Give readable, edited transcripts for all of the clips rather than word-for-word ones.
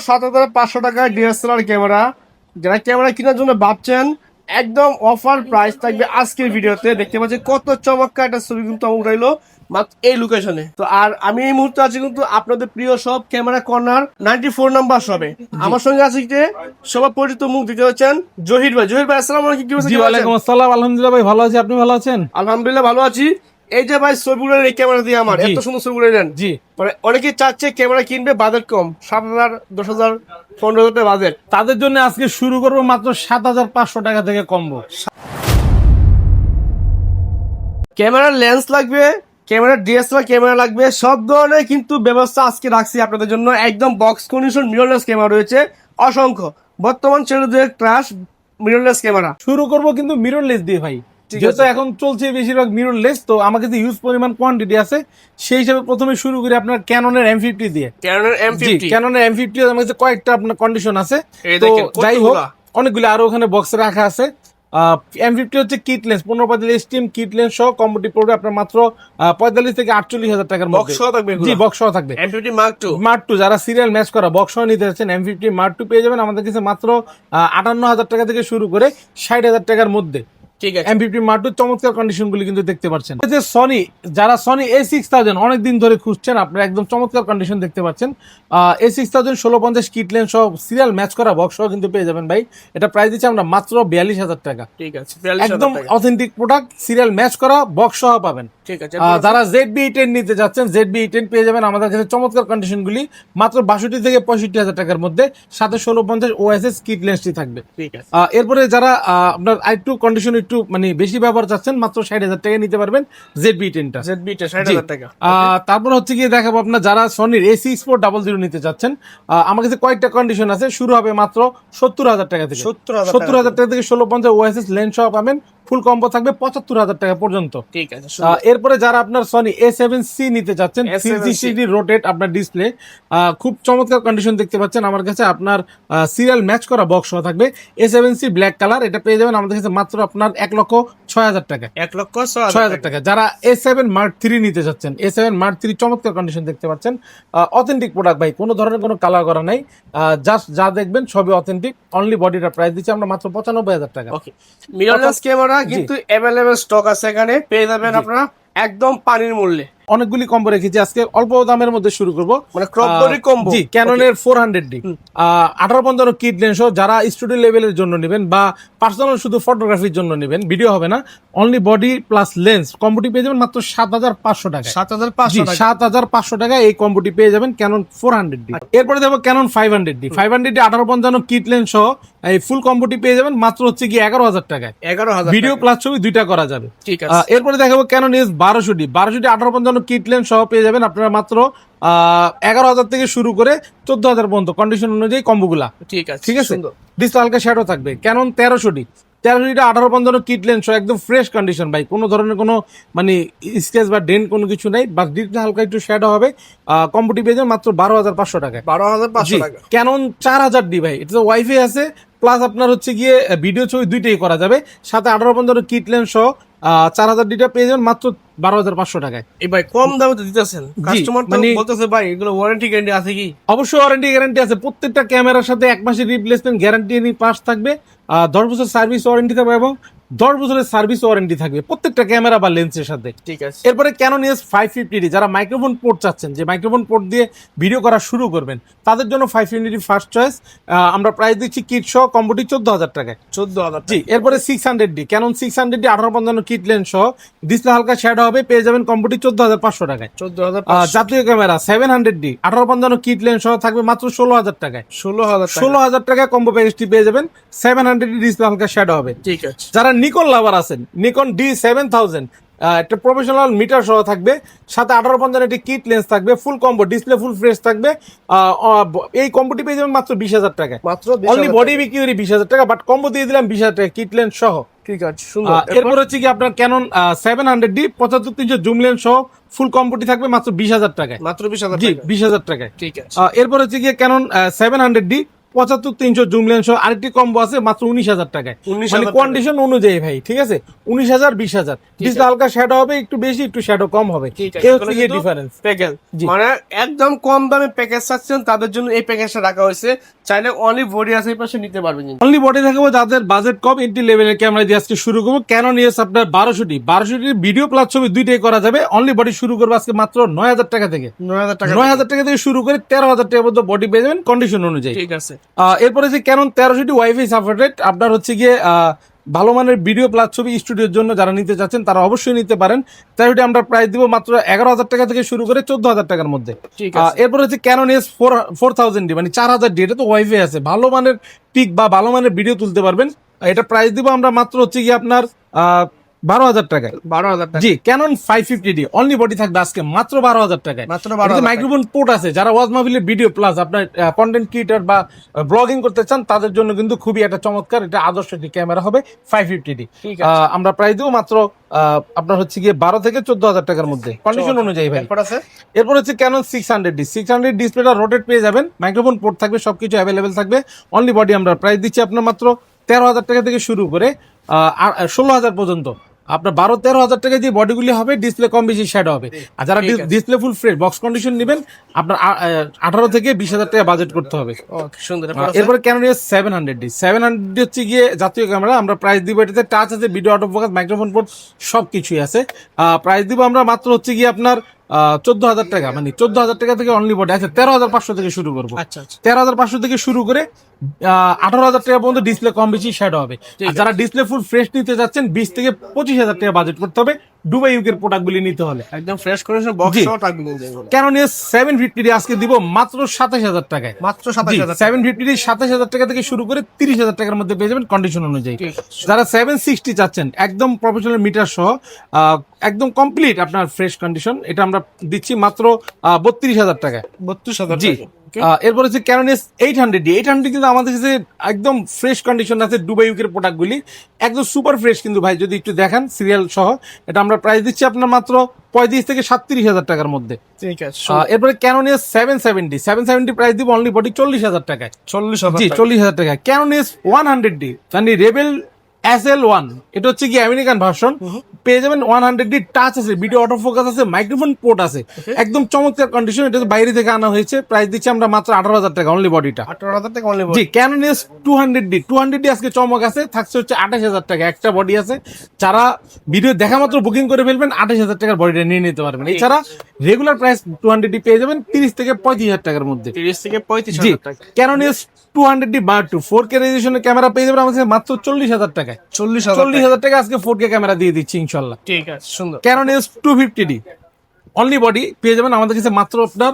7,500 টাকায় DSLR camera. যারা camera কেনার জন্য ভাবছেন, একদম অফার প্রাইস থাকবে আজকের ভিডিওতে। দেখতে পাচ্ছি কত চমৎকার একটা ছবি কিন্তু উঠাইলো মাত্র এই লোকেশনে। তো আর আমি এই মুহূর্তে আছি কিন্তু আপনাদের প্রিয় সব ক্যামেরা কর্নার 94 নাম্বার শপে। আমার সঙ্গে আছে যে সবার পরিচিত মুখ দিতে হচ্ছেন জহির ভাই। জহির ভাই, আসসালামু আলাইকুম। কি অবস্থা? ওয়ালাইকুম আসসালাম। আলহামদুলিল্লাহ ভাই, ভালো আছি। আপনি ভালো আছেন? আলহামদুলিল্লাহ ভালো আছি। এই যে ভাই ছবি উঠালেন এই ক্যামেরা দিয়ে, আমার এত সুন্দর ছবি উঠালেন। জি, মানে অনেকেই চাচ্ছে ক্যামেরা কিনবে, বাজেট কম, 7,000, 10,000, 15,000 বাজেট। তাদের জন্য আজকে শুরু করবো মাত্র 7,500 টাকা থেকে কমবো। ক্যামেরার লেন্স লাগবে, ক্যামেরার ডিএসএলআর ক্যামেরা লাগবে, সব ধরনের কিন্তু ব্যবস্থা আজকে রাখছি আপনাদের জন্য। একদম বক্স কন্ডিশন মিররলেস ক্যামেরা রয়েছে অসংখ্য। বর্তমান ছেলেদের ক্রাশ মিররলেস ক্যামেরা। শুরু করবো কিন্তু মিররলেস দিয়ে ভাই, যেহেতু এখন চলছে বেশিরভাগ মিররলেস, তো আমাকে যে ইউজ পরিমাণ কোয়ান্টিটি আছে সেই হিসাবে প্রথমে শুরু করি আপনার ক্যাননের M50 দিয়ে। ক্যাননের M50, ক্যাননের M50 আমার কাছে কয়েকটা আপনার কন্ডিশন আছে। তো যাই হোক, অনেকগুলো আরো ওখানে বক্সে রাখা আছে। M50 হচ্ছে kit lens 15-45 steam kit lens সহ কম্বোটি পড়বে আপনার মাত্র 45 থেকে 48,000 টাকার মধ্যে। জি, বক্স সহ থাকবে। M50 Mark II যারা সিরিয়াল ম্যাচ করা বক্স সহ নিতে যাচ্ছেন M50 Mark II পেয়ে যাবেন আমাদের কাছে মাত্র 58,000 টাকা থেকে শুরু করে 60,000 টাকার মধ্যে। ঠিক আছে। M50 Mark II চমৎকার কন্ডিশন গুলি কিন্তু দেখতে পাচ্ছেন। যে সনি, যারা সনি A6000 অনেকদিন ধরে খুঁজছেন, আপনারা একদম চমৎকার কন্ডিশন দেখতে পাচ্ছেন। A6000 1650 কিট লেন্স সহ সিরিয়াল ম্যাচ করা বক্স সহ কিন্তু পেয়ে যাবেন ভাই। এটা প্রাইস দিচ্ছি আমরা মাত্র 42,000 টাকা। ঠিক আছে, একদম অথেন্টিক প্রোডাক্ট, সিরিয়াল ম্যাচ করা বক্স সহ পাবেন। ঠিক আছে। যারা ZB-10 নিতে যাচ্ছেন ZB-10 পেয়ে যাবেন আমাদের কাছে চমৎকার কন্ডিশন গুলি মাত্র 62 থেকে 65,000 টাকার মধ্যে, সাথে 1650 OSS কিট লেন্সটি থাকবে। ঠিক আছে। এরপরে যারা আপনার আরেকটু কন্ডিশন একটু মানে বেশি ব্যবহার চাচ্ছেন, মাত্র 60,000 টাকায় নিতে পারবেন ZB-10টা। 60,000 টাকা। তারপর হচ্ছে গিয়ে দেখাবো আপনার যারা সনির AC-Sport00 নিতে চাচ্ছেন, আমার কাছে কয়েকটা কন্ডিশন আছে। শুরু হবে মাত্র 70,000 টাকা থেকে। 70,000 টাকা থেকে 1650 OSS লেন্স সহ পাবেন। ফুল কম্বো থাকবে 75,000 টাকা পর্যন্ত। ঠিক আছে। এরপরে যারা আপনার সনি A7C নিতে চাচ্ছেন, 360 রোটেট আপনার ডিসপ্লে, খুব চমৎকার কন্ডিশন দেখতে পাচ্ছেন আমার কাছে। আপনার সিরিয়াল ম্যাচ করা বক্স সহ থাকবে। A7C ব্ল্যাক কালার, এটা পেয়ে যাবেন আমাদের কাছে মাত্র আপনার 1,06,000 টাকা। 1,06,000 টাকা। যারা A7 Mark III নিতে চাচ্ছেন, A7 Mark III চমৎকার কন্ডিশন দেখতে পাচ্ছেন। অথেন্টিক প্রোডাক্ট ভাই, কোনো ধরনের কোনো কালার করা নাই, জাস্ট যা দেখবেন সবই অথেন্টিক। অনলি বডিটা প্রাইস দিচ্ছি আমরা মাত্র 95,000 টাকা। ওকে, মিররলেস ক্যামেরা কিন্তু অ্যাভেলেবেল স্টক আছে, এখানে পেয়ে যাবেন আপনারা একদম পানির মূল্যে। অনেকগুলি কম্বো রেখেছি, আজকে অল্প দামের মধ্যে শুরু করবো। মানে ক্রপ বডি কম্বো। জি, ক্যাননের 400D 1850 কিট লেন্স যারা স্টুডিও লেভেলের জন্য নেবেন বা পার্সোনাল শুধু ফটোগ্রাফির জন্য নেবেন, ভিডিও হবে না, অনলি বডি প্লাস লেন্স কম্বোটি পেয়ে যাবেন মাত্র 7,500 টাকা। 7,500 টাকা এই কম্বোটি পেয়ে যাবেন ক্যানন 400D। এরপরে দেখবো ক্যানন 500D 1850 কিট লেন্স সহ এই ফুল কম্বোটি পেয়ে যাবেন মাত্র হচ্ছে কি 11,000 টাকায়। 11,000 ভিডিও প্লাস ছবি দুইটা করা যাবে। ঠিক আছে। এরপরে দেখাবো ক্যানন S1200D 1850 কিট লেন্স সহ পেয়ে যাবেন আপনারা মাত্র 11,000 থেকে শুরু করে 14,000 পর্যন্ত কন্ডিশন অনুযায়ী কম্বোগুলা। ঠিক আছে। ডিসপ্লে হালকা শ্যাডো থাকবে। ক্যানন 1300D 1850 কিট লেন্স একদম ফ্রেশ কন্ডিশন ভাই, কোনো ধরনের কোনো মানে স্কেচ বা ডেন্ট কোনো কিছু নাই, বাস ডিসপ্লে হালকা একটু শ্যাডো হবে। কম্বোটি পেয়ে যাবেন মাত্র 12,500 টাকায়। 12,500 টাকা। ক্যানন 4000D ভাই, এটা ওয়াইফাই আছে প্লাস আপনার হচ্ছে গিয়ে ভিডিও ছবি দুইটাই করা যাবে, সাথে 1850 কিট লেন্স সহ 4000D পেয়ে যাবেন মাত্র 12,500 টাকায়। এই ভাই কম দামে তো দিতেছেন, কাস্টমার তো বলতেছে ভাই এগুলো ওয়ারেন্টি গ্যারান্টি আছে কি? অবশ্যই ওয়ারেন্টি গ্যারান্টি আছে। প্রত্যেকটা ক্যামেরার সাথে 1 মাসের রিপ্লেসমেন্ট গ্যারান্টি এনি পাস থাকবে, 10 বছর সার্ভিস ওয়ারেন্টি থাকবে এবং 10 বছরের সার্ভিস ওয়ারেন্টি থাকবে প্রত্যেকটা ক্যামেরা বা লেন্সের সাথে। ঠিক আছে। এরপরে ক্যানন S550D যারা মাইক্রোফোন পোর্ট চাচ্ছেন, যে মাইক্রোফোন পোর্ট দিয়ে ভিডিও করা শুরু করবেন, তাদের জন্য 550D ফার্স্ট চয়েস। আমরা প্রাইস দিচ্ছি কিট সহ কম্বোটি 14,000 টাকায়। 14,000। জি, এরপরে 600D Canon 600D 1850 kit lens সহ ডিসপ্লে হালকা শ্যাডো হবে, পেয়ে যাবেন কম্বোটি 14,500 টাকায়। 14,500। জাতীয় ক্যামেরা 700D 1850 কিট লেন্স সহ থাকবে মাত্র 16,000 টাকায়। 16,000 টাকায় কম্বো প্যাকেজটি পেয়ে যাবেন। 700D ডিসপ্লে হালকা শ্যাডো হবে। ঠিক আছে। যারা নিকন লাভার আছেন, নিকন D7000 একটা প্রফেশনাল মিটার সহ থাকবে, সাথে 1850 একটি কিট লেন্স থাকবে, ফুল কম্বো ডিসপ্লে ফুল ফ্রেশ থাকবে। এই কম্বোটি পেয়ে যাবেন মাত্র 20,000 টাকায়। মাত্র অনলি বডি বিক্রি করি 20,000 টাকা, বাট কম্বো দিয়ে দিলাম 20,000 টাকা কিট লেন্স সহ। ঠিক আছে, সুন্দর। এরপর হচ্ছে কি আপনার ক্যানন 700D 75-300 জুম লেন্স সহ ফুল কম্বোটি থাকবে মাত্র 20,000 টাকায়। মাত্র 20,000 জি, টাকা। 20,000 টাকায়। ঠিক আছে। এরপর হচ্ছে কি ক্যানন 700D 75-300 জুম লেন্স সহ আরেকটি কম্বো আছে মাত্র 19,000 টাকায়। 19,000 মানে টাকা। কন্ডিশন অনুযায়ী ভাই, ঠিক আছে, 19,000 20,000 ডিসপ্লে হালকা শ্যাডো হবে, একটু বেশি একটু শ্যাডো কম হবে, ঠিক আছে, এই এগুলো হচ্ছে গিয়ে কিন্তু ডিফারেন্স। প্যাকেজ জি। মানে একদম কম দামে প্যাকেজ চাচ্ছেন তাদের জন্য এই প্যাকেজটা রাখা হয়েছে, চাইলে অনলি বডি আছে এই পাশে নিতে পারবেন কিন্তু। অনলি বডি দেখাবো যাদের বাজেট কম, এন্ট্রি লেভেলের ক্যামেরা দিয়ে আজকে শুরু করবো। ক্যানন EOS আপনার 1200 ভিডিও প্লাস ছবি দুইটাই করা যাবে। অনলি বডি শুরু করবো আজকে মাত্র 9,000 টাকা থেকে। 9,000 টাকা। 9,000 টাকা থেকে শুরু করে 13,000 টাকা পর্যন্ত বডি পেয়ে যাবেন কন্ডিশন অনুযায়ী। ঠিক আছে। এরপরে যে ক্যানন 1360 ওয়াইফাই সাপোর্টেড আপনার হচ্ছে গিয়ে ভালো মানের ভিডিও প্লাস ছবি স্টুডিওর জন্য যারা নিতে চাচ্ছেন তারা অবশ্যই নিতে পারেন। তাই আমরা প্রাইস দিব মাত্র 11,000 টাকা থেকে শুরু করে 14,000 টাকার মধ্যে। ঠিক আছে। এরপর হচ্ছে ক্যানন EOS 4000D মানে 4000D, এটা তো ওয়াইফাই আছে, ভালো মানের পিক বা ভালো মানের ভিডিও তুলতে পারবেন। এটা প্রাইস দিব আমরা মাত্র হচ্ছে গিয়ে আপনার 12,000 টাকায়। 12,000 টাকা। জি, ক্যানন 550D অনলি বডি থাকবে আজকে মাত্র 12,000 টাকায়। মাত্র 12,000 মাইক্রোফোন পোর্ট আছে, যারা ওয়াজ মাহফিলের ভিডিও প্লাস আপনার কন্টেন্ট ক্রিয়েটর বা ব্লগিং করতে চান তাদের জন্য কিন্তু খুবই একটা চমৎকার, এটা আদর্শ একটি ক্যামেরা হবে 550D। ঠিক আছে। আমরা প্রাইস দেবো মাত্র আপনার হচ্ছে গিয়ে 12 থেকে 14,000 টাকার মধ্যে কন্ডিশন অনুযায়ী ভাই। এরপর আছে এরপর হচ্ছে ক্যানন 600D 600 ডিসপ্লেটা রোটেট পেয়ে যাবেন, মাইক্রোফোন পোর্ট থাকবে, সবকিছু অ্যাভেলেবেল থাকবে। অনলি বডি আমরা প্রাইস দিচ্ছি আপনার মাত্র 13,000 টাকা থেকে শুরু করে 16,000 পর্যন্ত। আপনার 12-13,000 টাকা যে বডিগুলি হবে ডিসপ্লে কম বেশি শ্যাডো হবে। আর যারা ঠিক আছে। Display full fresh box condition নেবেন আপনার 18 থেকে 20,000 টাকা বাজেট করতে হবে। ওকে, সুন্দর। এরপর আছে এরপরে ক্যানন EOS 700D হচ্ছে গিয়ে জাতীয় ক্যামেরা, আমরা প্রাইস দিব এটাতে টাচ আছে, video auto focus, microphone port সবকিছুই আছে। প্রাইস দিব আমরা মাত্র হচ্ছে গিয়ে আপনার 14,000 টাকা, মানে 14,000 টাকা থেকে অনলি বডি আছে 13,500 থেকে শুরু করবো। আচ্ছা আচ্ছা। 13,500 থেকে শুরু করে 18,000 টাকা পর্যন্ত ডিসপ্লে কম বেশি শ্যাডো হবে। আর যারা ডিসপ্লে ফুল ফ্রেশ নিতে যাচ্ছেন 20 থেকে 25,000 টাকা বাজেট করতে হবে দুবাই ইউকের প্রোডাক্টগুলি নিতে হলে। একদম ফ্রেশ কন্ডিশন বক্স জি। সহ থাকবে কিন্তু এগুলো। ক্যানন EOS 750D আজকে দিব মাত্র 27,000 টাকায়। মাত্র 27,000 টাকা। 750D 27,000 টাকা থেকে শুরু করে 30,000 টাকার মধ্যে পেয়ে যাবেন কন্ডিশন অনুযায়ী। ঠিক আছে। যারা 760 চাচ্ছেন একদম প্রফেশনাল মিটার সহ একদম কমপ্লিট আপনার ফ্রেশ কন্ডিশন, এটা আমরা দিচ্ছি মাত্র 32,000 টাকায়। 32,000 জি। টাকা। ওকে। এরপর হচ্ছে ক্যানন EOS 800D কিন্তু আমাদের কাছে একদম ফ্রেশ কন্ডিশন আছে, দুবাই ইউকের প্রোডাক্টগুলি একদম সুপার ফ্রেশ কিন্তু ভাই, যদি একটু দেখান সিরিয়াল সহ, এটা আমরা প্রাইস দিচ্ছি আপনার মাত্র 35 থেকে 37,000 টাকার মধ্যে। ঠিক আছে। এরপরে ক্যানন EOS 770 প্রাইস দিব অনলি বডি 40,000 টাকায়। 40,000 জি, টাকা। 40,000 টাকা। ক্যানন EOS 100D মানে রেবেল SL1, এটা হচ্ছে কি আমেরিকান ভার্সন, পেয়ে যাবেন 100D টাচ আছে, ভিডিও অটো ফোকাস আছে, মাইক্রোফোন পোর্ট আছে, একদম চমৎকার কন্ডিশন। এটা তো বাইরে থেকে আনা হয়েছে, প্রাইস দিচ্ছি আমরা মাত্র 18,000 টাকা অনলি বডিটা। 18,000 টাকা অনলি জি, ক্যানন EOS 200D আজকে চমক আছে, থাকছে হচ্ছে 28,000 টাকা, একটা বডি আছে। যারা ভিডিও দেখা মাত্র বুকিং করে ফেলবেন 28,000 টাকার বডিটা নিয়ে নিতে পারবেন। এছাড়া রেগুলার প্রাইস 200D পেয়ে যাবেন 30 থেকে 35,000 টাকার মধ্যে। 30 থেকে জি, 35,000 টাকা। Canon EOS 200D Mark II 4K রেজোলিউশনের ক্যামেরা পেয়ে যাবেন আমাদের কাছে মাত্র 40,000 টাকায়। 40,000 টাকা আজকে 4K ক্যামেরা দিয়ে দিচ্ছি ইনশাল্লাহ। ঠিক আছে, সুন্দর। Canon EOS 250D only body পেয়ে যাবেন আমাদের কাছে মাত্র আপনার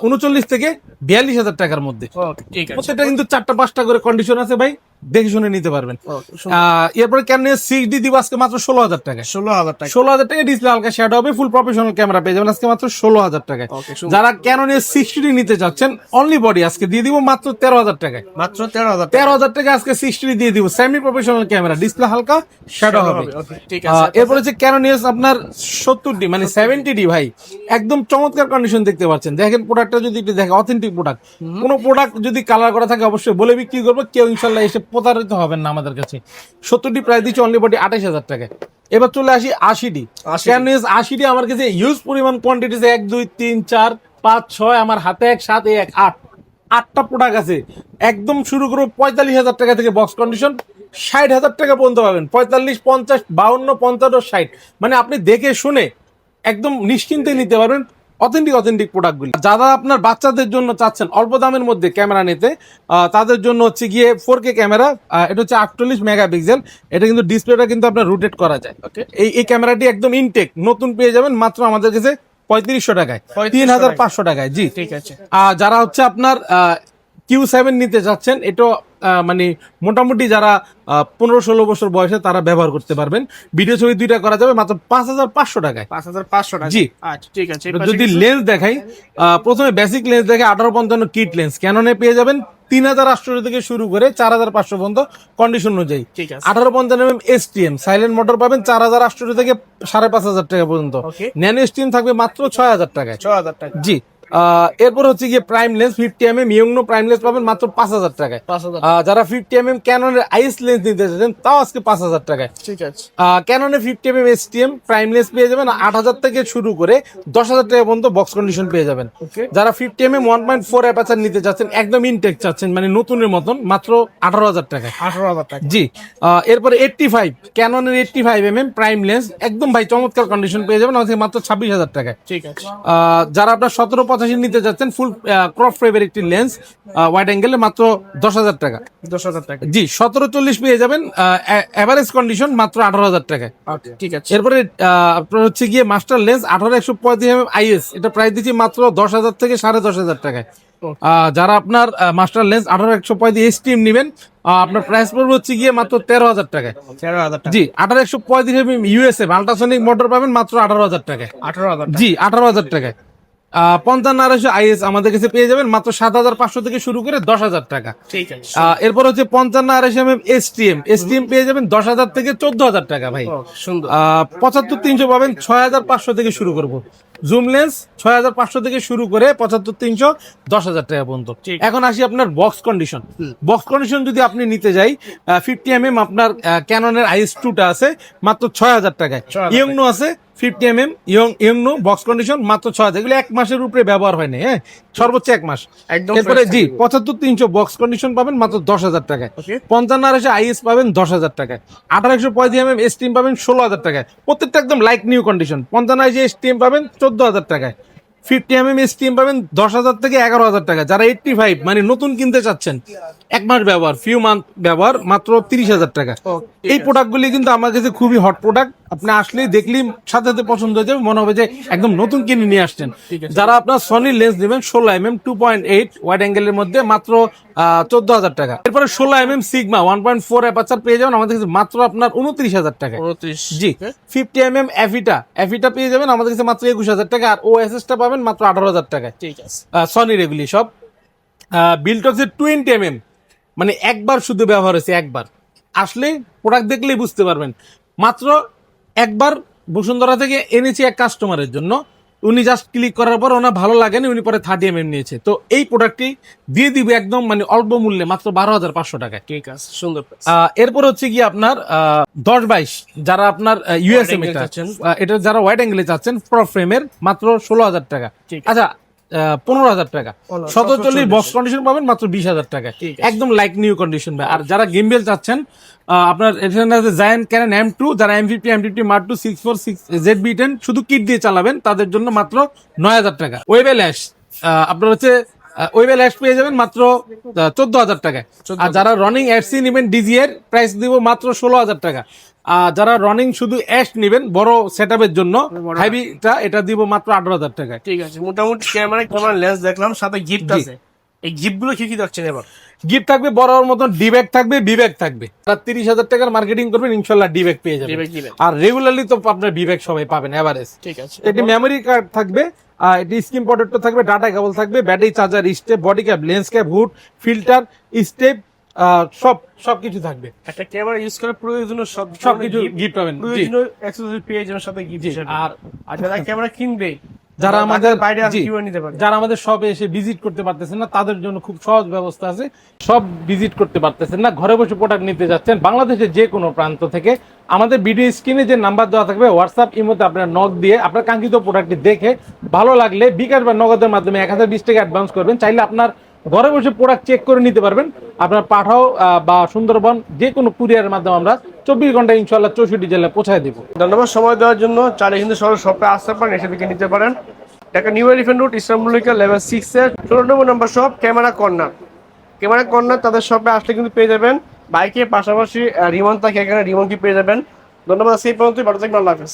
39 থেকে 42,000 টাকার মধ্যে। ওকে, ঠিক আছে। প্রত্যেকটা কিন্তু 4টা-5টা করে কন্ডিশন আছে ভাই, দেখে শুনে নিতে পারবেন। ওকে, সুন্দর। এরপরে ক্যানন EOS 6D দিব আজকে মাত্র 16,000 টাকায়। 16,000 টাকা। 16,000 টাকা ডিসপ্লে হালকা শ্যাডো হবে, ফুল প্রফেশনাল ক্যামেরা পেয়ে যাবেন আজকে মাত্র 16,000 টাকায়। Okay, সুন্দর। যারা ক্যানন EOS 60D নিতে চাচ্ছেন অনলি বডি আজকে দিয়ে দিব মাত্র 13,000 টাকায়। মাত্র 13,000 টাকা। 13,000 টাকা আজকে 60D দিয়ে দিব, সেমি প্রফেশনাল ক্যামেরা, ডিসপ্লে হালকা শ্যাডো হবে। ওকে, ঠিক আছে। এরপর হচ্ছে ক্যানন EOS আপনার 70D মানে 70D ভাই, একদম চমৎকার কন্ডিশন দেখতে পাচ্ছেন। দেখেন প্রোডাক্টটা যদি একটু দেখে, অথেন্টিক প্রোডাক্ট। কোনো প্রোডাক্ট যদি কালার করা থাকে অবশ্যই বলে বিক্রি করবো, কেউ ইনশাল্লাহ এসে প্রতারিত হবেন না আমাদের কাছে। 70D প্রাইস দিচ্ছে অনলি বডি 28,000 টাকায়। এবার চলে আসি 80D। 80D Canon EOS 80D আমার কাছে হিউজ পরিমাণ কোয়ান্টিটি 1 2 3 4 5 6 আমার হাতে 1 7 1 8 8টা প্রোডাক্ট আছে। একদম শুরু করবো 45,000 টাকা থেকে, বক্স কন্ডিশন 60,000 টাকা পর্যন্ত পাবেন। 45 50 52 55 60 মানে আপনি দেখে শুনে একদম নিশ্চিন্তে নিতে পারবেন অথেন্টিক প্রোডাক্টগুলি। যারা আপনার বাচ্চাদের জন্য চাচ্ছেন অল্প দামের মধ্যে ক্যামেরা নিতে, তাদের জন্য হচ্ছে গিয়ে 4K ক্যামেরা, এটা হচ্ছে 48 মেগাপিক্সেল। এটা কিন্তু ডিসপ্লেটা কিন্তু আপনার রোটেট করা যায়। ওকে, এই ক্যামেরাটি একদম ইনটেক নতুন পেয়ে যাবেন মাত্র আমাদের কাছে 3500 টাকায়, 3,500 টাকায়। জি, ঠিক আছে। যারা হচ্ছে আপনার Q7 নিতে যাচ্ছেন, এটা মানে মোটামুটি যারা 15-16 বছর বয়সে তারা ব্যবহার করতে পারবেন। ভিডিও ছবি দুইটা করা যাবে মাত্র 5,500 টাকায়। 5,500 টাকা। জি। আচ্ছা, ঠিক আছে। এবার যদি লেন্স দেখাই, প্রথমে বেসিক লেন্স দেখে 18-55 কিট লেন্স ক্যাননে পেয়ে যাবেন 3,800 থেকে শুরু করে 4,500 পর্যন্ত কন্ডিশন অনুযায়ী। ঠিক আছে। 18-55 STM সাইলেন্ট মোটর পাবেন 4,800 থেকে 5,500 টাকা পর্যন্ত। Okay. ন্যানো STM থাকবে মাত্র 6,000 টাকায়। 6,000 টাকা। জি, এরপর হচ্ছে গিয়ে প্রাইম লেন্স 50mm ইয়ংনো প্রাইম লেন্স পাবেন মাত্র 5,000 টাকায়। 5,000 যারা 50mm ক্যাননের আইএস লেন্স নিতে চাচ্ছেন তাও আজকে 5,000 টাকায়। ঠিক আছে। ক্যাননের 50mm STM প্রাইম লেন্স পেয়ে যাবেন 8,000 থেকে শুরু করে 10,000 টাকা পর্যন্ত বক্স কন্ডিশন পেয়ে যাবেন। যারা 50mm 1.4 অ্যাপারচার নিতে চাচ্ছেন একদম ইনটেক চাচ্ছেন মানে নতুনের মতন মাত্র 18,000 টাকায়। 18,000 টাকা। জি। এরপরে 85 ক্যাননের 85mm প্রাইম লেন্স একদম ভাই চমৎকার কন্ডিশন পেয়ে যাবেন আমাদের মাত্র 26,000 টাকায়। ঠিক আছে। যারা আপনার 1785 নিতে যাচ্ছেন ফুল ক্রপ ফ্রেমের একটি লেন্স ওয়াইড অ্যাঙ্গেলে মাত্র 10,000 টাকা। 10,000 টাকা। জি 1740 পেয়ে যাবেন এভারেজ কন্ডিশন মাত্র 18,000 টাকায়। ঠিক আছে। এরপরে আপনার হচ্ছে গিয়ে মাস্টার লেন্স 18-135mm আইএস এটা প্রাইস দিচ্ছি মাত্র 10,000 থেকে 10,500 টাকায়। যারা আপনার মাস্টার লেন্স 18-135 STM নেবেন আপনার প্রাইস পড়বে হচ্ছে গিয়ে মাত্র 13,000 টাকায়। 13,000 টাকা। জি 18-135mm ইউএসএ আল্ট্রাসনিক মোটর পাবেন মাত্র 18,000 টাকায়। 18,000 টাকা। জি 18,000 টাকায়। 55-200 আইএস আমাদের কাছে পেয়ে যাবেন মাত্র 7,500 থেকে শুরু করে 10,000 টাকা। ঠিক আছে। এরপর হচ্ছে 55-200mm STM পেয়ে যাবেন 10,000 থেকে 14,000 টাকা ভাই। সুন্দর। 75-300 পাবেন 6,500 থেকে শুরু করবো। জুম লেন্স 6,500 থেকে শুরু করে 75-300 10,000 টাকা পর্যন্ত। এখন আসি আপনার বক্স কন্ডিশন। বক্স কন্ডিশন যদি আপনি নিতে যাই 50mm আপনার ক্যাননের IS2টা আছে মাত্র 6,000 টাকায়। ইয়ংনো আছে 50mm ইয়ংনো বক্স কন্ডিশন মাত্র 6,000। এগুলো এক মাসের উপরে ব্যবহার হয়নি, হ্যাঁ সর্বোচ্চ এক মাস। এরপরে জি 75-300 বক্স কন্ডিশন পাবেন মাত্র 10,000 টাকায়। 55-200 আইএস পাবেন 10,000 টাকায়। 18-135mm STM পাবেন 16,000 টাকায়। প্রত্যেকটা একদম লাইক নিউ কন্ডিশন। 55-200 STM পাবেন 14,000 টাকায়। 50mm STM পাবেন 10,000 থেকে 11,000 টাকা। যারা 85 মানে নতুন কিনতে চাচ্ছেন এক মাস ব্যবহার ফিউ মান্থ ব্যবহার মাত্র 30,000 টাকা। এই প্রোডাক্টগুলি কিন্তু আমার কাছে খুবই হট প্রোডাক্ট। আপনি আসলেই দেখলেই সাথে সাথে পছন্দ হয়ে যাবে, মনে হবে যে একদম নতুন কিনে নিয়ে আসছেন। যারা আপনার সনি লেন্স নেবেন 16mm 2.8 ওয়াইড অ্যাঙ্গেলের মধ্যে মাত্র 14,000 টাকা। এরপরে 16mm সিগমা 1.4 অ্যাপারচার পেয়ে যাবেন আমাদের কাছে মাত্র আপনার 29,000 টাকা। 29। জি 50mm এফিটা পেয়ে যাবেন আমাদের কাছে মাত্র 21,000 টাকা। আর ওএসএসটা পাবেন মাত্র 18,000 টাকায়। ঠিক আছে। সনির এগুলি সব। বিলটক্সের 20mm মানে একবার শুধু ব্যবহার হয়েছে, একবার আসলে প্রোডাক্ট দেখলেই বুঝতে পারবেন। মাত্র একবার বসুন্ধরা থেকে এনেছি এক কাস্টমারের জন্য, উনি জাস্ট ক্লিক করার পর ওনার ভালো লাগেনি, উনি পরে 30mm নিয়েছে। তো এই প্রোডাক্টটি দিয়ে দিবে একদম মানে অল্প মূল্যে মাত্র 12,500 টাকায়। ঠিক আছে। সুন্দর। এরপর হচ্ছে কি আপনার 10-22 যারা আপনার ইউএসএম এটা যারা ওয়াইড অ্যাঙ্গেলে চাচ্ছেন প্রো ফ্রেমের মাত্র 16,000 টাকা। আচ্ছা 15,000 টাকা। 1740 বক্স কন্ডিশন পাবেন মাত্র 20,000 টাকা। একদম লাইক নিউ কন্ডিশন ভাই। আর যারা গিম্বেল চাচ্ছেন আপনার এখানে আছে জায়ান্ট ক্যানন M2 যারা M50 Mark II 646 ZB10 শুধু কিট দিয়ে চালাবেন তাদের জন্য মাত্র 9,000 টাকা। ওয়েবেল অ্যাশ আপনার হচ্ছে ওয়েবেল অ্যাশ পেয়ে যাবেন মাত্র 14,000 টাকায়। আর যারা রনিং অ্যাডসি নেবেন ডিজি এর প্রাইস দিব মাত্র 16,000 টাকা। যারা রনিং শুধু অ্যাশ নেবেন বড় সেটআপের জন্য হেভিটা এটা দিব মাত্র 18,000 টাকায়। ঠিক আছে। মোটামুটি ক্যামেরা লেন্স দেখলাম, সাথে গিফট আছে। এই গিফট গুলো কি কি দেখছেন এবার? গিফট থাকবে বড় মতন ডি ব্যাগ থাকবে, বি ব্যাগ থাকবে। 30,000 টাকার মার্কেটিং করবেন ইনশাল্লাহ ডি ব্যাগ পেয়ে যাবেন। আর রেগুলারলি তো আপনার বি ব্যাগ সবাই পাবেন এভারেজ। ঠিক আছে। এটি মেমোরি কার্ড থাকবে, এটি স্ক্রিন প্রোটেক্টর থাকবে, ডাটা কেবল থাকবে, battery charger, step, body cap, lens cap, hood, filter, step সবকিছু থাকবে। একটা ক্যামেরা ইউজ করে প্রয়োজনীয় সবকিছু গিফট পাবেন। প্রয়োজনীয় অ্যাকসেসরি পেয়ে যাবেন সাথে গিফট হিসেবে। আর যারা ক্যামেরা কিনবে যারা আমাদের শপে এসে ভিজিট করতে পারতেছেন না তাদের জন্য খুব সহজ ব্যবস্থা আছে। সব ভিজিট করতে পারতেছেন না, ঘরে বসে প্রোডাক্ট নিতে যাচ্ছেন বাংলাদেশের যে কোনো প্রান্ত থেকে আমাদের ভিডিও স্ক্রিনে যে নাম্বার দেওয়া থাকবে হোয়াটসঅ্যাপ ইমোতে আপনার নক দিয়ে আপনার কাঙ্ক্ষিত প্রোডাক্টটি দেখে ভালো লাগলে বিকাশ বা নগদের মাধ্যমে 1,020 টাকা অ্যাডভান্স করবেন। চাইলে আপনার ঘরে বসে প্রোডাক্ট চেক করে নিতে পারবেন। আপনার পাঠাও বা সুন্দরবন যে কোনো কুরিয়ারের মাধ্যমে আমরা 24 ঘন্টা ইনশাল্লাহ 64 জেলায় পৌঁছায় দেবো। ধন্যবাদ সময় দেওয়ার জন্য। চাইলে কিন্তু সরাসরি শপে আসতে পারেন, এসে দেখে নিতে পারেন। Dhaka new elephant road eastern level 6 এর 16 নম্বর শপ ক্যামেরা কর্নার। তাদের শপে আসলে কিন্তু পেয়ে যাবেন বাইকের পাশাপাশি রিমন থাকে, এখানে রিমন কি পেয়ে যাবেন। ধন্যবাদ। সেই পর্যন্ত ভালো থাকবেন। আল্লাহ হাফেজ।